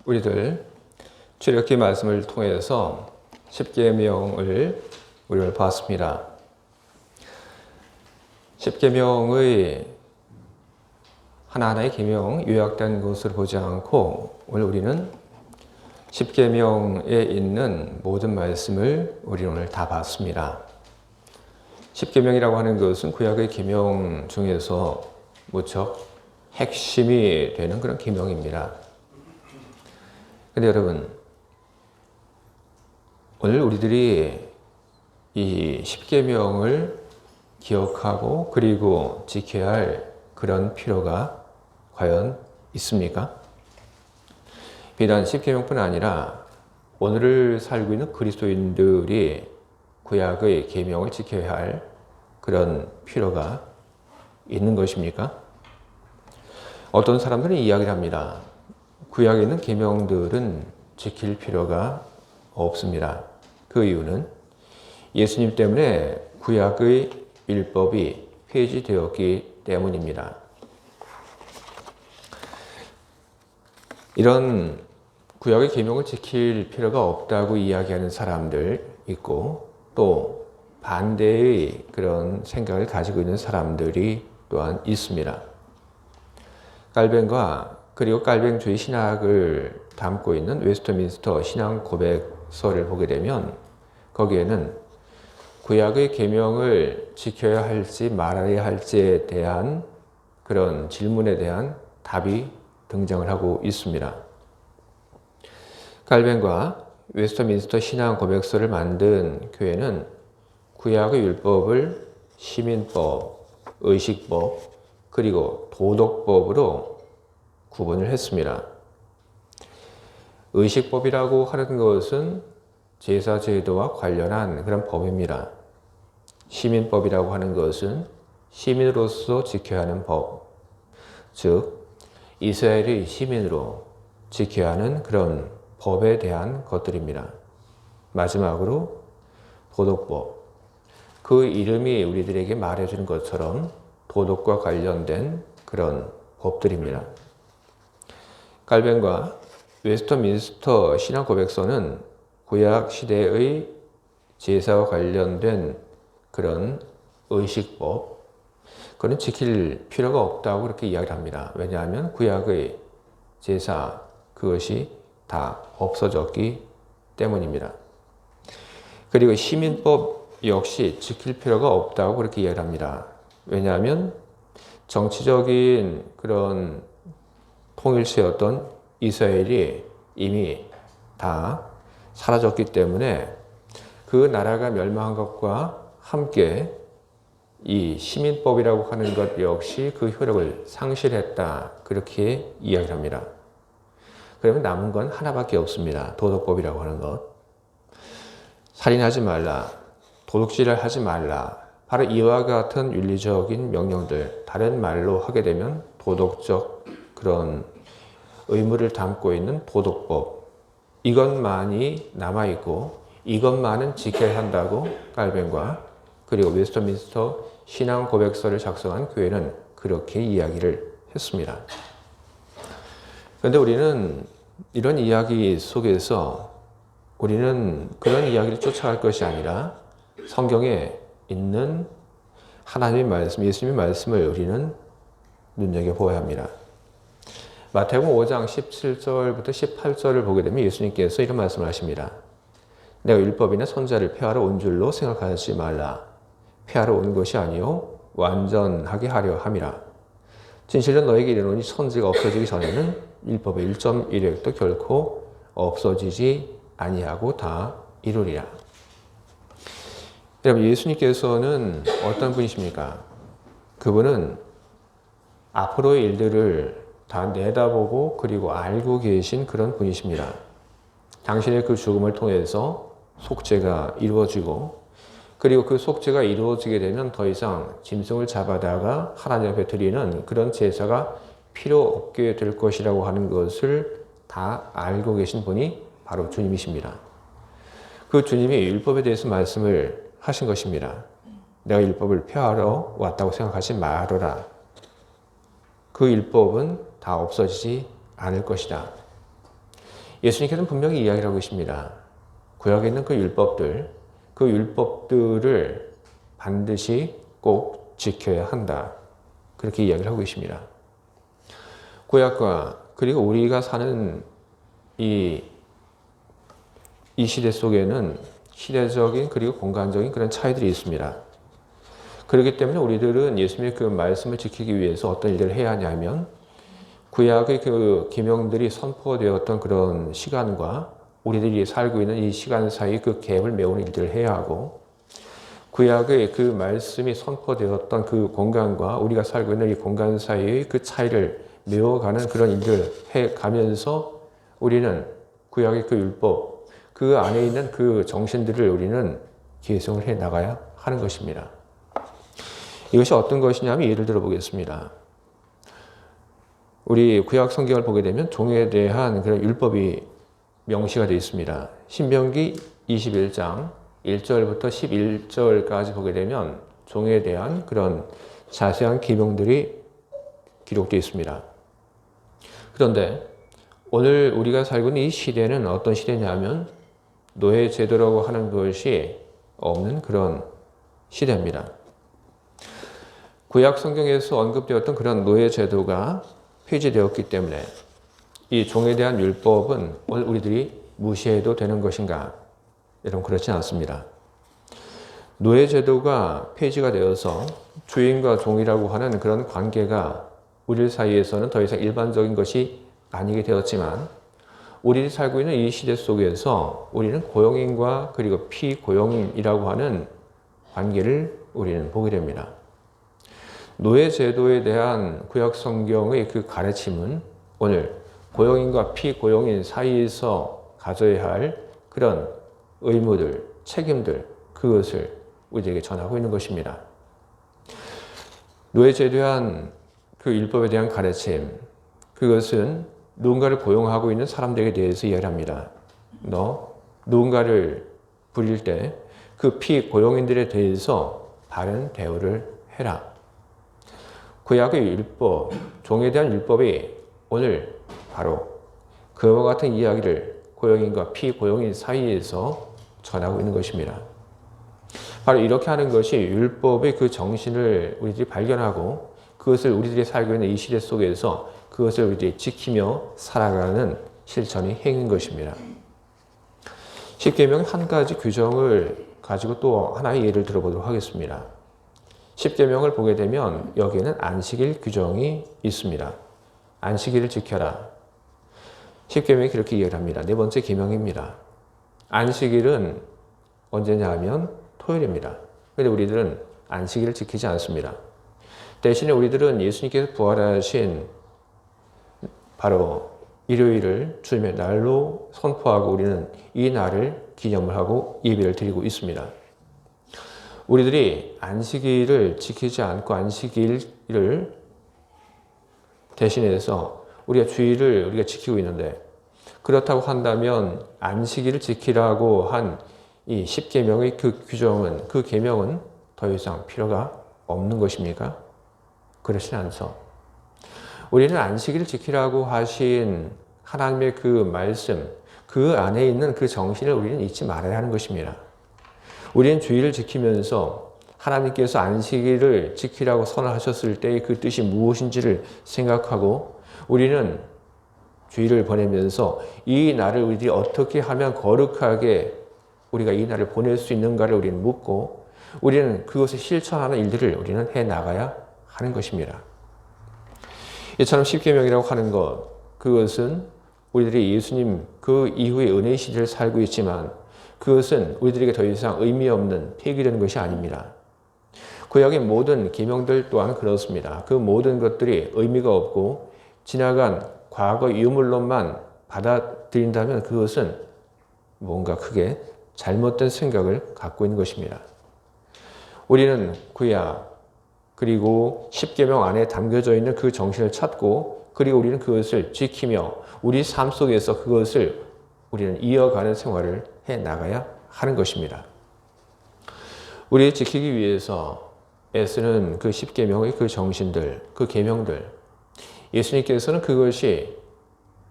우리들 출애굽기 말씀을 통해서 십계명을 우리가 봤습니다. 십계명의 하나하나의 계명 요약된 것을 보지 않고 오늘 우리는 십계명에 있는 모든 말씀을 우리 오늘 다 봤습니다. 십계명이라고 하는 것은 구약의 계명 중에서 무척 핵심이 되는 그런 계명입니다. 근데 여러분, 오늘 우리들이 이 십계명을 기억하고 그리고 지켜야 할 그런 필요가 과연 있습니까? 비단 십계명뿐 아니라 오늘을 살고 있는 그리스도인들이 구약의 계명을 지켜야 할 그런 필요가 있는 것입니까? 어떤 사람들은 이야기를 합니다. 구약에 있는 계명들은 지킬 필요가 없습니다. 그 이유는 예수님 때문에 구약의 율법이 폐지되었기 때문입니다. 이런 구약의 계명을 지킬 필요가 없다고 이야기하는 사람들 있고 또 반대의 그런 생각을 가지고 있는 사람들이 또한 있습니다. 칼빈과 그리고 칼빈주의 신학을 담고 있는 웨스트민스터 신앙 고백서를 보게 되면 거기에는 구약의 계명을 지켜야 할지 말아야 할지에 대한 그런 질문에 대한 답이 등장을 하고 있습니다. 칼빈과 웨스트민스터 신앙 고백서를 만든 교회는 구약의 율법을 시민법, 의식법, 그리고 도덕법으로 구분을 했습니다. 의식법이라고 하는 것은 제사 제도와 관련한 그런 법입니다. 시민법이라고 하는 것은 시민으로서 지켜야 하는 법, 즉 이스라엘의 시민으로 지켜야 하는 그런 법에 대한 것들입니다. 마지막으로 도덕법, 그 이름이 우리들에게 말해주는 것처럼 도덕과 관련된 그런 법들입니다. 칼빈과 웨스트민스터 신앙 고백서는 구약 시대의 제사와 관련된 그런 의식법, 그건 지킬 필요가 없다고 그렇게 이야기를 합니다. 왜냐하면 구약의 제사, 그것이 다 없어졌기 때문입니다. 그리고 시민법 역시 지킬 필요가 없다고 그렇게 이야기를 합니다. 왜냐하면 정치적인 그런 통일체였던 이스라엘이 이미 다 사라졌기 때문에 그 나라가 멸망한 것과 함께 이 시민법이라고 하는 것 역시 그 효력을 상실했다. 그렇게 이야기를 합니다. 그러면 남은 건 하나밖에 없습니다. 도덕법이라고 하는 것. 살인하지 말라. 도둑질을 하지 말라. 바로 이와 같은 윤리적인 명령들, 다른 말로 하게 되면 도덕적 그런 의무를 담고 있는 도덕법, 이것만이 남아있고 이것만은 지켜야 한다고 칼빈과 그리고 웨스트민스터 신앙 고백서를 작성한 교회는 그렇게 이야기를 했습니다. 그런데 우리는 이런 이야기 속에서 우리는 그런 이야기를 쫓아갈 것이 아니라 성경에 있는 하나님의 말씀, 예수님의 말씀을 우리는 눈여겨보아야 합니다. 마태복음 5장 17절부터 18절을 보게 되면 예수님께서 이런 말씀을 하십니다. 내가 율법이나 선자를 폐하러 온 줄로 생각하지 말라. 폐하러 온 것이 아니요 완전하게 하려 함이라. 진실로 너에게 이르노니 선지가 없어지기 전에는 율법의 1.1획도 결코 없어지지 아니하고 다 이루리라. 여러분, 예수님께서는 어떤 분이십니까? 그분은 앞으로의 일들을 다 내다보고 그리고 알고 계신 그런 분이십니다. 당신의 그 죽음을 통해서 속죄가 이루어지고 그리고 그 속죄가 이루어지게 되면 더 이상 짐승을 잡아다가 하나님 앞에 드리는 그런 제사가 필요 없게 될 것이라고 하는 것을 다 알고 계신 분이 바로 주님이십니다. 그 주님이 율법에 대해서 말씀을 하신 것입니다. 내가 율법을 폐하러 왔다고 생각하지 말아라. 그 율법은 다 없어지지 않을 것이다. 예수님께서는 분명히 이야기를 하고 있습니다. 구약에 있는 그 율법들을 반드시 꼭 지켜야 한다. 그렇게 이야기를 하고 있습니다. 구약과 그리고 우리가 사는 이 시대 속에는 시대적인 그리고 공간적인 그런 차이들이 있습니다. 그렇기 때문에 우리들은 예수님의 그 말씀을 지키기 위해서 어떤 일들을 해야 하냐면 구약의 그 계명들이 선포되었던 그런 시간과 우리들이 살고 있는 이 시간 사이 그 갭을 메우는 일들을 해야 하고 구약의 그 말씀이 선포되었던 그 공간과 우리가 살고 있는 이 공간 사이의 그 차이를 메워가는 그런 일들을 해가면서 우리는 구약의 그 율법, 그 안에 있는 그 정신들을 우리는 계승을 해 나가야 하는 것입니다. 이것이 어떤 것이냐면 예를 들어 보겠습니다. 우리 구약 성경을 보게 되면 종에 대한 그런 율법이 명시가 되어 있습니다. 신명기 21장 1절부터 11절까지 보게 되면 종에 대한 그런 자세한 계명들이 기록되어 있습니다. 그런데 오늘 우리가 살고 있는 이 시대는 어떤 시대냐면 노예 제도라고 하는 것이 없는 그런 시대입니다. 구약 성경에서 언급되었던 그런 노예 제도가 폐지되었기 때문에 이 종에 대한 율법은 오늘 우리들이 무시해도 되는 것인가? 여러분 그렇지 않습니다. 노예 제도가 폐지가 되어서 주인과 종이라고 하는 그런 관계가 우리 사이에서는 더 이상 일반적인 것이 아니게 되었지만 우리들이 살고 있는 이 시대 속에서 우리는 고용인과 그리고 피고용인이라고 하는 관계를 우리는 보게 됩니다. 노예 제도에 대한 구약 성경의 그 가르침은 오늘 고용인과 피고용인 사이에서 가져야 할 그런 의무들, 책임들, 그것을 우리에게 전하고 있는 것입니다. 노예 제도에 대한 그 율법에 대한 가르침, 그것은 누군가를 고용하고 있는 사람들에 대해서 이야기를 합니다. 너 누군가를 부릴 때 그 피고용인들에 대해서 바른 대우를 해라. 구약의 율법, 종에 대한 율법이 오늘 바로 그와 같은 이야기를 고용인과 피고용인 사이에서 전하고 있는 것입니다. 바로 이렇게 하는 것이 율법의 그 정신을 우리들이 발견하고 그것을 우리들이 살고 있는 이 시대 속에서 그것을 우리들이 지키며 살아가는 실천이 행인 것입니다. 십계명의 한 가지 규정을 가지고 또 하나의 예를 들어보도록 하겠습니다. 십계명을 보게 되면 여기에는 안식일 규정이 있습니다. 안식일을 지켜라. 십계명이 그렇게 이야기를 합니다. 네 번째 계명입니다. 안식일은 언제냐 하면 토요일입니다. 그런데 우리들은 안식일을 지키지 않습니다. 대신에 우리들은 예수님께서 부활하신 바로 일요일을 주님의 날로 선포하고 우리는 이 날을 기념을 하고 예배를 드리고 있습니다. 우리들이 안식일을 지키지 않고 안식일을 대신해서 우리가 주일을 우리가 지키고 있는데 그렇다고 한다면 안식일을 지키라고 한 이 십계명의 그 규정은 그 계명은 더 이상 필요가 없는 것입니까? 그렇지 않죠. 우리는 안식일을 지키라고 하신 하나님의 그 말씀, 그 안에 있는 그 정신을 우리는 잊지 말아야 하는 것입니다. 우리는 주일을 지키면서 하나님께서 안식일을 지키라고 선언하셨을 때의 그 뜻이 무엇인지를 생각하고 우리는 주일을 보내면서 이 날을 우리들이 어떻게 하면 거룩하게 우리가 이 날을 보낼 수 있는가를 우리는 묻고 우리는 그것을 실천하는 일들을 우리는 해 나가야 하는 것입니다. 이처럼 십계명이라고 하는 것, 그것은 우리들이 예수님 그 이후의 은혜의 시대를 살고 있지만 그것은 우리들에게 더 이상 의미 없는 폐기되는 것이 아닙니다. 구약의 모든 계명들 또한 그렇습니다. 그 모든 것들이 의미가 없고 지나간 과거 유물론만 받아들인다면 그것은 뭔가 크게 잘못된 생각을 갖고 있는 것입니다. 우리는 구약 그리고 십계명 안에 담겨져 있는 그 정신을 찾고 그리고 우리는 그것을 지키며 우리 삶 속에서 그것을 우리는 이어가는 생활을 해 나가야 하는 것입니다. 우리를 지키기 위해서 애쓰는 그 십계명의 그 정신들, 그 계명들, 예수님께서는 그것이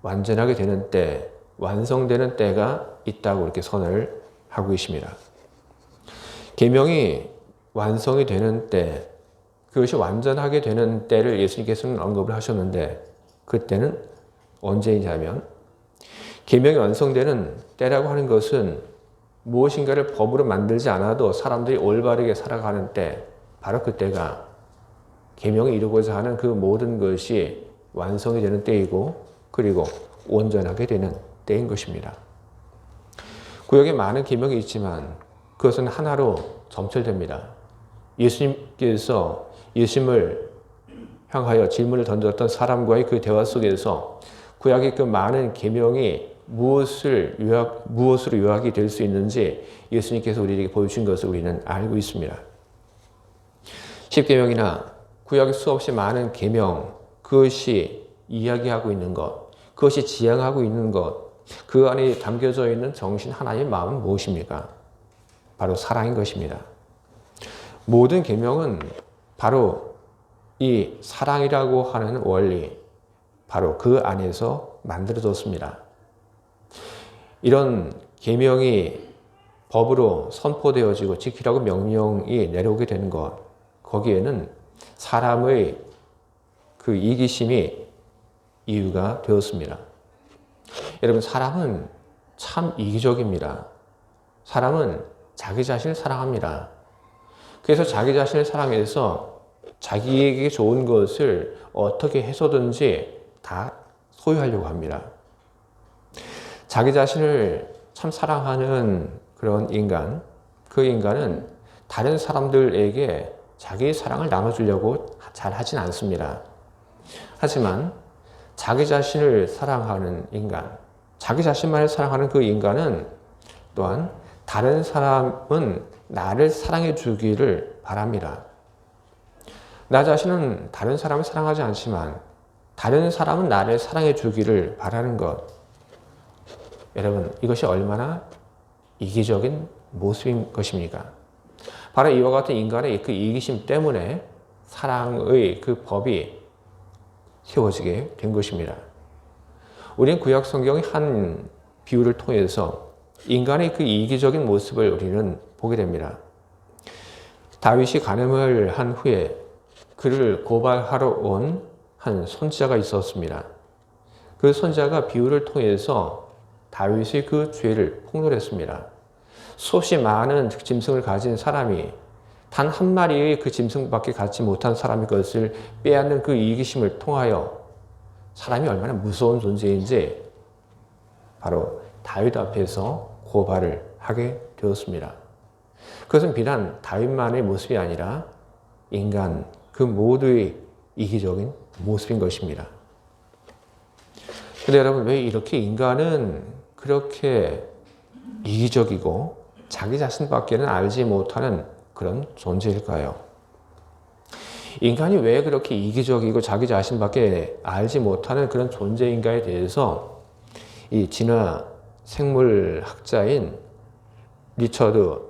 완전하게 되는 때 완성되는 때가 있다고 이렇게 선언을 하고 계십니다. 계명이 완성이 되는 때, 그것이 완전하게 되는 때를 예수님께서는 언급을 하셨는데 그때는 언제이냐면 계명이 완성되는 때라고 하는 것은 무엇인가를 법으로 만들지 않아도 사람들이 올바르게 살아가는 때, 바로 그때가 계명이 이루고자 하는 그 모든 것이 완성이 되는 때이고 그리고 온전하게 되는 때인 것입니다. 구약에 많은 계명이 있지만 그것은 하나로 점철됩니다. 예수님께서 예수님을 향하여 질문을 던졌던 사람과의 그 대화 속에서 구약의 그 많은 계명이 무엇으로 요약이 될 수 있는지 예수님께서 우리에게 보여주신 것을 우리는 알고 있습니다. 십계명이나 구약의 수없이 많은 계명, 그것이 이야기하고 있는 것, 그것이 지향하고 있는 것, 그 안에 담겨져 있는 정신 하나님의 마음은 무엇입니까? 바로 사랑인 것입니다. 모든 계명은 바로 이 사랑이라고 하는 원리, 바로 그 안에서 만들어졌습니다. 이런 계명이 법으로 선포되어지고 지키라고 명령이 내려오게 되는 것, 거기에는 사람의 그 이기심이 이유가 되었습니다. 여러분, 사람은 참 이기적입니다. 사람은 자기 자신을 사랑합니다. 그래서 자기 자신을 사랑해서 자기에게 좋은 것을 어떻게 해서든지 다 소유하려고 합니다. 자기 자신을 참 사랑하는 그런 인간, 그 인간은 다른 사람들에게 자기의 사랑을 나눠주려고 잘 하진 않습니다. 하지만 자기 자신을 사랑하는 인간, 자기 자신만을 사랑하는 그 인간은 또한 다른 사람은 나를 사랑해 주기를 바랍니다. 나 자신은 다른 사람을 사랑하지 않지만 다른 사람은 나를 사랑해 주기를 바라는 것. 여러분, 이것이 얼마나 이기적인 모습인 것입니까? 바로 이와 같은 인간의 그 이기심 때문에 사랑의 그 법이 세워지게 된 것입니다. 우리는 구약 성경의 한 비유를 통해서 인간의 그 이기적인 모습을 우리는 보게 됩니다. 다윗이 간음을 한 후에 그를 고발하러 온 한 선지자가 있었습니다. 그 선지자가 비유를 통해서 다윗의 그 죄를 폭로했습니다. 수없이 많은 짐승을 가진 사람이 단 한 마리의 그 짐승밖에 갖지 못한 사람의 것을 빼앗는 그 이기심을 통하여 사람이 얼마나 무서운 존재인지 바로 다윗 앞에서 고발을 하게 되었습니다. 그것은 비단 다윗만의 모습이 아니라 인간 그 모두의 이기적인 모습인 것입니다. 그런데 여러분, 왜 이렇게 인간은 그렇게 이기적이고 자기 자신밖에는 알지 못하는 그런 존재일까요? 인간이 왜 그렇게 이기적이고 자기 자신밖에 알지 못하는 그런 존재인가에 대해서 이 진화 생물학자인 리처드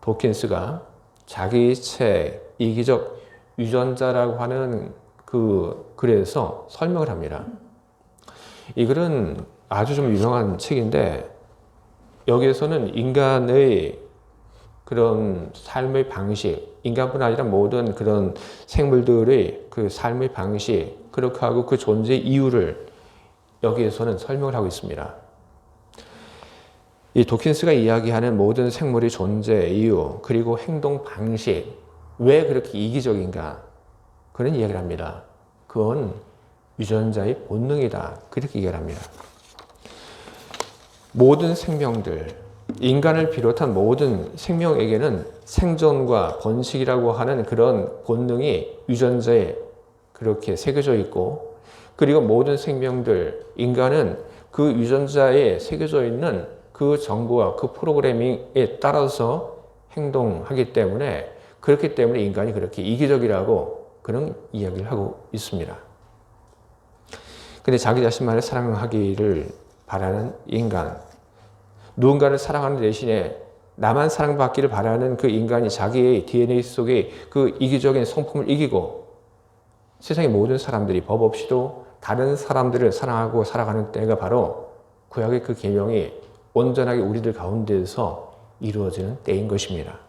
도킨스가 자기 책 이기적 유전자라고 하는 그 글에서 설명을 합니다. 이 글은 아주 좀 유명한 책인데 여기에서는 인간의 그런 삶의 방식, 인간뿐 아니라 모든 그런 생물들의 그 삶의 방식, 그렇게 하고 그 존재 이유를 여기에서는 설명을 하고 있습니다. 이 도킨스가 이야기하는 모든 생물의 존재 이유, 그리고 행동 방식, 왜 그렇게 이기적인가? 그런 이야기를 합니다. 그건 유전자의 본능이다. 그렇게 이야기를 합니다. 모든 생명들, 인간을 비롯한 모든 생명에게는 생존과 번식이라고 하는 그런 본능이 유전자에 그렇게 새겨져 있고, 그리고 모든 생명들, 인간은 그 유전자에 새겨져 있는 그 정보와 그 프로그래밍에 따라서 행동하기 때문에, 그렇기 때문에 인간이 그렇게 이기적이라고 그런 이야기를 하고 있습니다. 근데 자기 자신만을 사랑하기를 바라는 인간, 누군가를 사랑하는 대신에 나만 사랑받기를 바라는 그 인간이 자기의 DNA 속에 그 이기적인 성품을 이기고 세상의 모든 사람들이 법 없이도 다른 사람들을 사랑하고 살아가는 때가 바로 구약의 그 계명이 온전하게 우리들 가운데서 이루어지는 때인 것입니다.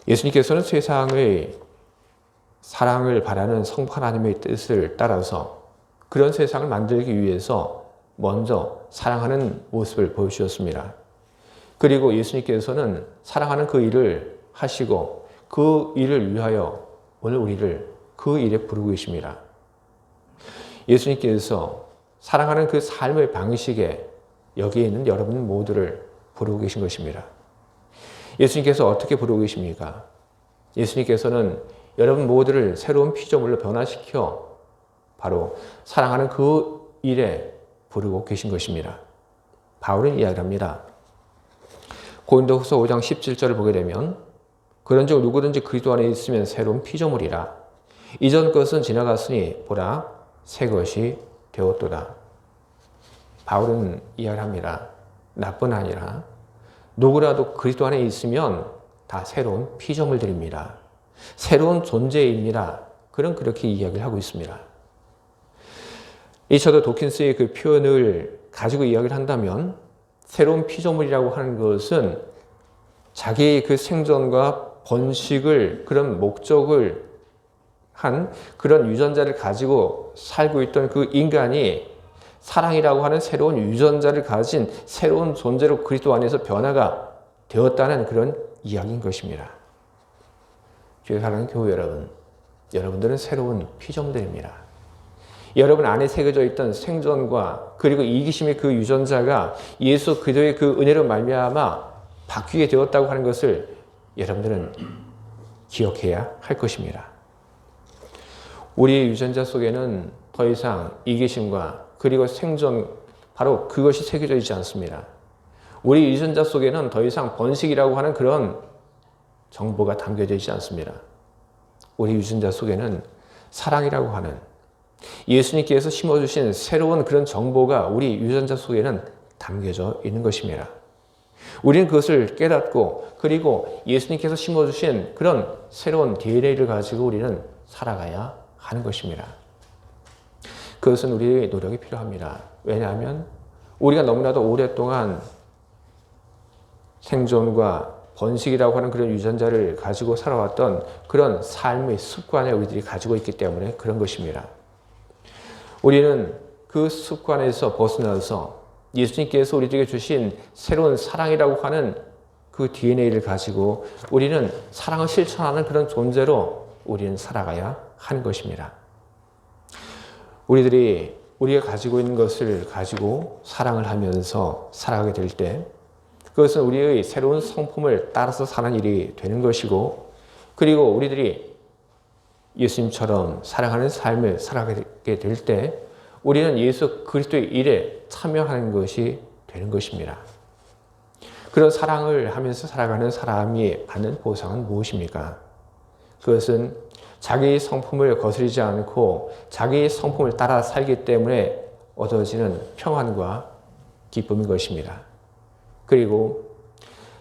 예수님께서는 세상의 사랑을 바라는 성부 하나님의 뜻을 따라서 그런 세상을 만들기 위해서 먼저 사랑하는 모습을 보여주셨습니다. 그리고 예수님께서는 사랑하는 그 일을 하시고 그 일을 위하여 오늘 우리를 그 일에 부르고 계십니다. 예수님께서 사랑하는 그 삶의 방식에 여기에 있는 여러분 모두를 부르고 계신 것입니다. 예수님께서 어떻게 부르고 계십니까? 예수님께서는 여러분 모두를 새로운 피조물로 변화시켜 바로 사랑하는 그 일에 부르고 계신 것입니다. 바울은 이야기합니다. 고린도후서 5장 17절을 보게 되면 그런즉 누구든지 그리스도 안에 있으면 새로운 피조물이라. 이전 것은 지나갔으니 보라 새 것이 되었도다. 바울은 이야기합니다. 나뿐 아니라 누구라도 그리스도 안에 있으면 다 새로운 피조물들입니다. 새로운 존재입니다. 그렇게 이야기를 하고 있습니다. 저도 도킨스의 그 표현을 가지고 이야기를 한다면 새로운 피조물이라고 하는 것은 자기의 그 생존과 번식을 그런 목적을 한 그런 유전자를 가지고 살고 있던 그 인간이 사랑이라고 하는 새로운 유전자를 가진 새로운 존재로 그리스도 안에서 변화가 되었다는 그런 이야기인 것입니다. 주의 사랑하는 교회 여러분, 여러분들은 새로운 피조물들입니다. 여러분 안에 새겨져 있던 생존과 그리고 이기심의 그 유전자가 예수 그리스도의 그 은혜로 말미암아 바뀌게 되었다고 하는 것을 여러분들은 기억해야 할 것입니다. 우리의 유전자 속에는 더 이상 이기심과 그리고 생존 바로 그것이 새겨져 있지 않습니다. 우리 유전자 속에는 더 이상 번식이라고 하는 그런 정보가 담겨져 있지 않습니다. 우리 유전자 속에는 사랑이라고 하는 예수님께서 심어주신 새로운 그런 정보가 우리 유전자 속에는 담겨져 있는 것입니다. 우리는 그것을 깨닫고 그리고 예수님께서 심어주신 그런 새로운 DNA를 가지고 우리는 살아가야 하는 것입니다. 그것은 우리의 노력이 필요합니다. 왜냐하면 우리가 너무나도 오랫동안 생존과 번식이라고 하는 그런 유전자를 가지고 살아왔던 그런 삶의 습관을 우리들이 가지고 있기 때문에 그런 것입니다. 우리는 그 습관에서 벗어나서 예수님께서 우리에게 주신 새로운 사랑이라고 하는 그 DNA를 가지고 우리는 사랑을 실천하는 그런 존재로 우리는 살아가야 하는 것입니다. 우리가 가지고 있는 것을 가지고 사랑을 하면서 살아가게 될 때 그것은 우리의 새로운 성품을 따라서 사는 일이 되는 것이고 그리고 우리들이 예수님처럼 사랑하는 삶을 살아가게 될 때 우리는 예수 그리스도의 일에 참여하는 것이 되는 것입니다. 그런 사랑을 하면서 살아가는 사람이 받는 보상은 무엇입니까? 그것은 자기의 성품을 거스르지 않고 자기의 성품을 따라 살기 때문에 얻어지는 평안과 기쁨인 것입니다. 그리고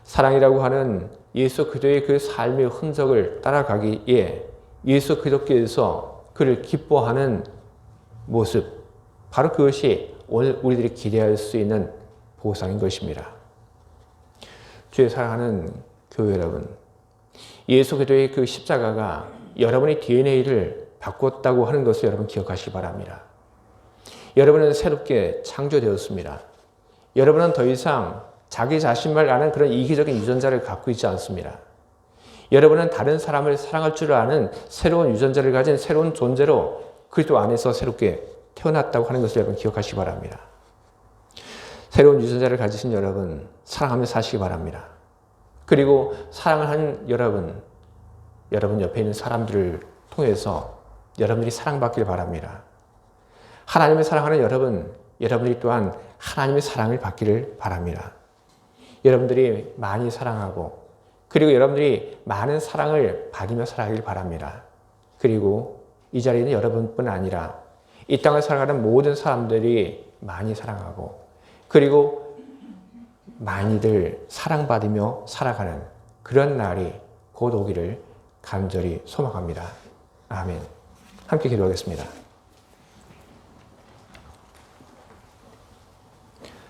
사랑이라고 하는 예수 그리스도의 그 삶의 흔적을 따라가기에 예수 그리스도께서 그를 기뻐하는 모습, 바로 그것이 오늘 우리들이 기대할 수 있는 보상인 것입니다. 주의 사랑하는 교회 여러분, 예수 그리스도의 그 십자가가 여러분의 DNA를 바꿨다고 하는 것을 여러분 기억하시기 바랍니다. 여러분은 새롭게 창조되었습니다. 여러분은 더 이상 자기 자신만 아는 그런 이기적인 유전자를 갖고 있지 않습니다. 여러분은 다른 사람을 사랑할 줄 아는 새로운 유전자를 가진 새로운 존재로 그리스도 안에서 새롭게 태어났다고 하는 것을 여러분 기억하시기 바랍니다. 새로운 유전자를 가지신 여러분, 사랑하며 사시기 바랍니다. 그리고 사랑을 한 여러분 옆에 있는 사람들을 통해서 여러분들이 사랑받길 바랍니다. 하나님을 사랑하는 여러분들이 또한 하나님의 사랑을 받기를 바랍니다. 여러분들이 많이 사랑하고 그리고 여러분들이 많은 사랑을 받으며 살아가길 바랍니다. 그리고 이 자리에 있는 여러분뿐 아니라 이 땅을 살아가는 모든 사람들이 많이 사랑하고 그리고 많이들 사랑받으며 살아가는 그런 날이 곧 오기를 간절히 소망합니다. 아멘. 함께 기도하겠습니다.